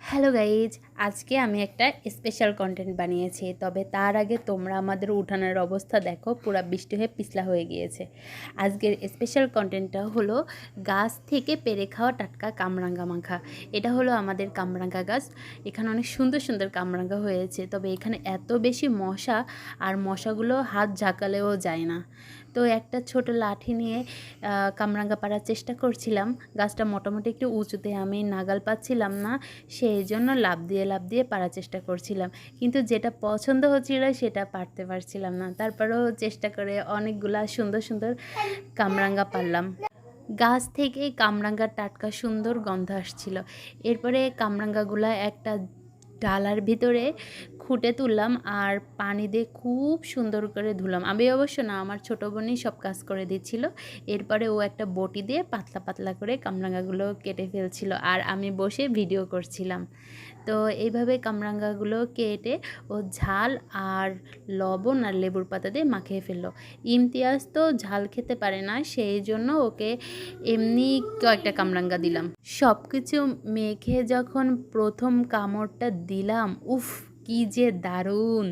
Hello guys, আজকে আমি একটা স্পেশাল কন্টেন্ট বানিয়েছি। তবে তার আগে তোমরা আমাদের উঠানের অবস্থা দেখো, পুরো বৃষ্টি হয়ে পিছলা হয়ে গিয়েছে। আজকের স্পেশাল কন্টেন্টটা হলো গাছ থেকে পেড়ে খাওয়া টাটকা কামরাঙ্গা মাখা। এটা হলো আমাদের কামরাঙ্গা গাছ। এখানে অনেক সুন্দর সুন্দর কামরাঙ্গা হয়েছে, তবে এখানে এত বেশি মশা, আর মশাগুলো হাত ঝাঁকালেও যায় না। তো একটা ছোট লাঠি নিয়ে কামরাঙ্গা পাড়ার চেষ্টা করছিলাম। গাছটা মোটামুটি একটু উঁচুতে, আমি নাগাল পাচ্ছিলাম না, সেই জন্য লাফ দিয়ে পারার চেষ্টা করছিলাম, কিন্তু যেটা পছন্দ হচ্ছিল সেটা পারতে পারছিলাম না। তারপরেও চেষ্টা করে অনেকগুলা সুন্দর সুন্দর কামরাঙ্গা পারলাম। গাছ থেকে কামরাঙ্গার টাটকা সুন্দর গন্ধ আসছিল। এরপরে কামরাঙ্গাগুলা একটা ডালার ভিতরে খুঁটে তুললাম আর পানি দিয়ে খুব সুন্দর করে ধুলাম। আমি অবশ্য না, আমার ছোটো বোনই সব কাজ করে দিচ্ছিল। এরপরে ও একটা বটি দিয়ে পাতলা পাতলা করে কামরাঙ্গাগুলো কেটে ফেলছিল, আর আমি বসে ভিডিও করছিলাম। তো এইভাবে কামরাঙ্গাগুলো কেটে ও ঝাল আর লবণ আর লেবুর পাতা দিয়ে মাখিয়ে ফেললো। ইমতিয়াজ তো ঝাল খেতে পারে না, সেই জন্য ওকে এমনি কয়েকটা কামরাঙ্গা দিলাম। সব কিছু মেখে যখন প্রথম কামড়টা দিলাম, উফ কি যে দারুণ!